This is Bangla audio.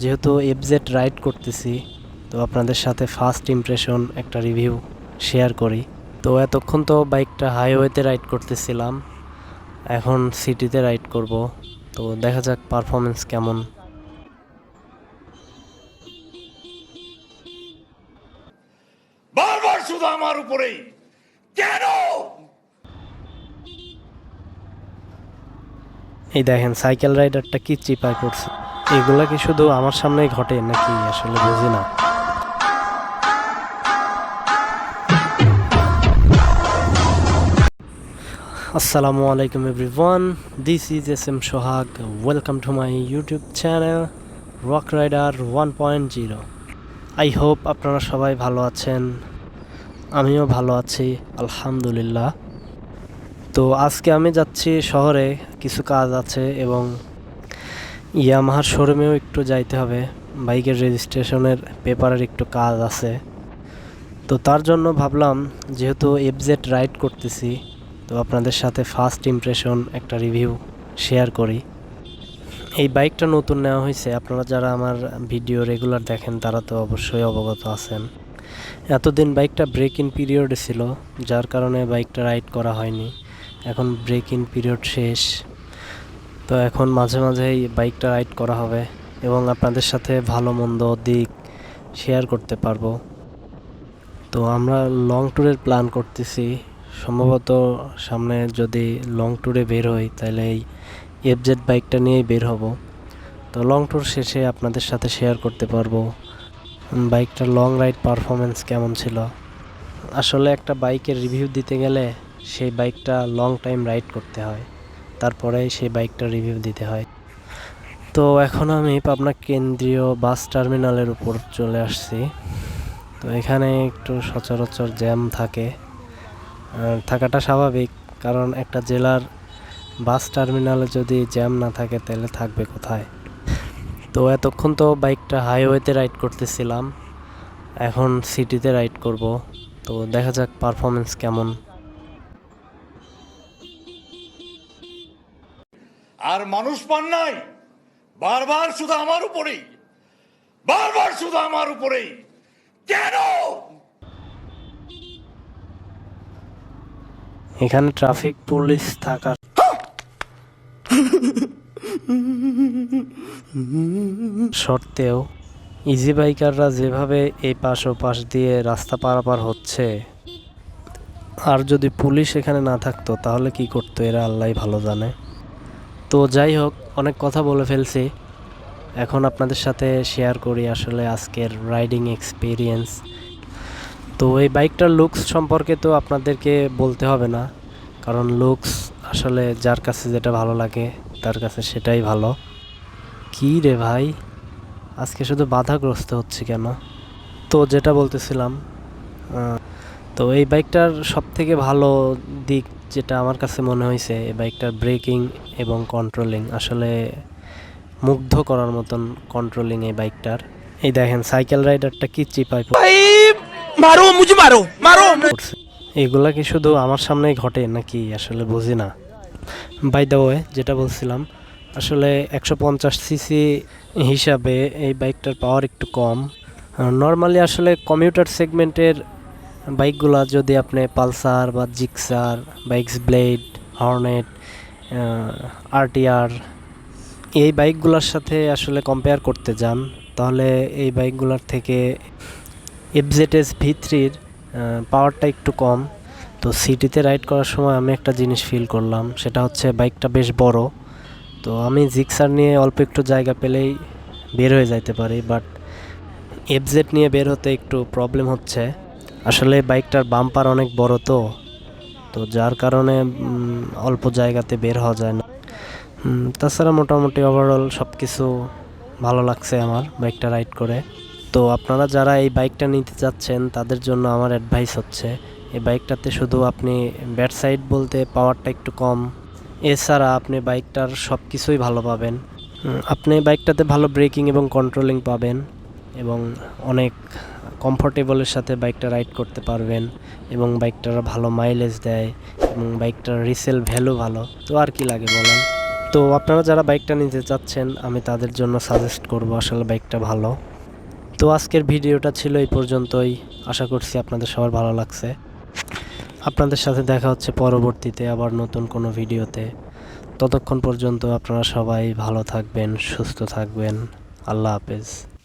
যেহেতু এফজেড রাইড করতেছি, তো আপনাদের সাথে ফার্স্ট ইমপ্রেশন একটা রিভিউ শেয়ার করি। তো এতক্ষণ তো বাইকটা হাইওয়েতে রাইড করতেছিলাম, এখন সিটিতে রাইড করব। তো দেখা যাক পারফরমেন্স কেমন। বারবার শুধু আমার উপরেই কেন? এই দেখেন সাইকেল রাইডারটা কি চিপায় পড়ছে। এগুলা কি শুধু আমার সামনেই ঘটে নাকি আসলে বুঝি না। আসসালামু আলাইকুম everyone, this is S M Sohag. Welcome to my YouTube channel rock rider 1.0। I hope আপনারা সবাই ভালো আছেন, আমিও ভালো আছি আলহামদুলিল্লাহ। তো আজকে আমি যাচ্ছি শহরে, কিছু কাজ আছে এবং ইয়ামাহার শোরুমেও একটু যাইতে হবে। বাইকের রেজিস্ট্রেশনের পেপারের একটু কাজ আছে, তো তার জন্য ভাবলাম যেহেতু এফজেড রাইড করতেছি, তো আপনাদের সাথে ফার্স্ট ইমপ্রেশন একটা রিভিউ শেয়ার করি। এই বাইকটা নতুন নেওয়া হয়েছে, আপনারা যারা আমার ভিডিও রেগুলার দেখেন তারা তো অবশ্যই অবগত আছেন। এতদিন বাইকটা ব্রেক ইন পিরিয়ডে ছিল, যার কারণে বাইকটা রাইড করা হয়নি। এখন ব্রেক ইন পিরিয়ড শেষ, তো এখন মাঝে মাঝেই বাইকটা রাইড করা হবে এবং আপনাদের সাথে ভালো মন্দ দিক শেয়ার করতে পারবো। তো আমরা লং ট্যুরের প্ল্যান করতেছি, সম্ভবত সামনে যদি লং ট্যুরে বের হই তাহলে এই এফজেড বাইকটা নিয়েই বের হব। তো লং ট্যুর শেষে আপনাদের সাথে শেয়ার করতে পারবো বাইকটার লং রাইড পারফরমেন্স কেমন ছিল। আসলে একটা বাইকের রিভিউ দিতে গেলে সেই বাইকটা লং টাইম রাইড করতে হয়, তারপরেই সেই বাইকটা রিভিউ দিতে হয়। তো এখন আমি পাবনা কেন্দ্রীয় বাস টার্মিনালের উপর চলে আসছি। তো এখানে একটু সচরাচর জ্যাম থাকে, থাকাটা স্বাভাবিক, কারণ একটা জেলার বাস টার্মিনালে যদি জ্যাম না থাকে তাহলে থাকবে কোথায়। তো এতক্ষণ তো বাইকটা হাইওয়েতে রাইড করতেছিলাম, এখন সিটিতে রাইড করব। তো দেখা যাক পারফরমেন্স কেমন। আর মানুষ পান নাই, বারবার শুধু আমার উপরেই, বারবার শুধু আমার উপরেই কেন? এখানে ট্রাফিক পুলিশ থাকার সত্ত্বেও ইজি বাইকাররা যেভাবে এই পাশ ও পাশ দিয়ে রাস্তা পারাপার হচ্ছে, আর যদি পুলিশ এখানে না থাকতো তাহলে কি করতো এরা আল্লাহই ভালো জানে। তো যাই হোক, অনেক কথা বলে ফেলছি, এখন আপনাদের সাথে শেয়ার করি আসলে আজকের রাইডিং এক্সপিরিয়েন্স। তো এই বাইকটার লুকস সম্পর্কে তো আপনাদেরকে বলতে হবে না, কারণ লুকস আসলে যার কাছে যেটা ভালো লাগে তার কাছে সেটাই ভালো। কী রে ভাই, আজকে শুধু বাধাগ্রস্ত হচ্ছে কেন? তো যেটা বলতেছিলাম, তো এই বাইকটার সবথেকে ভালো দিক যেটা আমার কাছে মনে হয়েছে, এই বাইকটার ব্রেকিং এবং কন্ট্রোলিং আসলে মুগ্ধ করার মতন কন্ট্রোলিং এই বাইকটার। এই দেখেন সাইকেল রাইডারটা কি চিপায় मारो मुझे मारो मारो পড়ছে। এগুলা কি শুধু আমার সামনেই ঘটে নাকি আসলে বুঝি না। বাই দ্য ওয়ে, যেটা বলছিলাম, আসলে 150 সিসি হিসাবে এই বাইকটার পাওয়ার একটু কম। নর্মালি আসলে কমিউটার সেগমেন্টের বাইকগুলা যদি আপনি পালসার বা জিক্সার বা এক্স ব্লেড, হর্নেট, আরটিআর এই বাইকগুলোর সাথে আসলে কম্পেয়ার করতে যান, তাহলে এই বাইকগুলোর থেকে এফজেডএস ভি3-র পাওয়ারটা একটু কম। তো সিটিতে রাইড করার সময় আমি একটা জিনিস ফিল করলাম, সেটা হচ্ছে বাইকটা বেশ বড়। তো আমি জিক্সার নিয়ে অল্প একটু জায়গা পেলেই বের হয়ে যাইতে পারি, বাট এফজেড নিয়ে বের হতে একটু প্রবলেম হচ্ছে। আসলে বাইকটার বাম্পার অনেক বড়, তো তো যার কারণে অল্প জায়গাতে বের হওয়া যায় না। তাছাড়া মোটামুটি ওভারঅল সব কিছু ভালো লাগছে আমার বাইকটা রাইড করে। তো আপনারা যারা এই বাইকটা নিতে যাচ্ছেন তাদের জন্য আমার অ্যাডভাইস হচ্ছে, এই বাইকটাতে শুধু আপনি ব্যাড সাইড বলতে পাওয়ারটা একটু কম, এছাড়া আপনি বাইকটার সব কিছুই ভালো পাবেন। আপনি বাইকটাতে ভালো ব্রেকিং এবং কন্ট্রোলিং পাবেন এবং অনেক কমফোর্টেবলের সাথে বাইকটা রাইড করতে পারবেন এবং বাইকটার ভালো মাইলেজ দেয় এবং বাইকটার রিসেল ভ্যালু ভালো। তো আর কি লাগে বলেন। তো আপনারা যারা বাইকটা নিতে চাচ্ছেন আমি তাদের জন্য সাজেস্ট করব, আসলে বাইকটা ভালো। তো আজকের ভিডিওটা ছিল এই পর্যন্তই, আশা করছি আপনাদের সবার ভালো লাগছে। আপনাদের সাথে দেখা হচ্ছে পরবর্তীতে আবার নতুন কোনো ভিডিওতে। ততক্ষণ পর্যন্ত আপনারা সবাই ভালো থাকবেন, সুস্থ থাকবেন। আল্লাহ হাফেজ।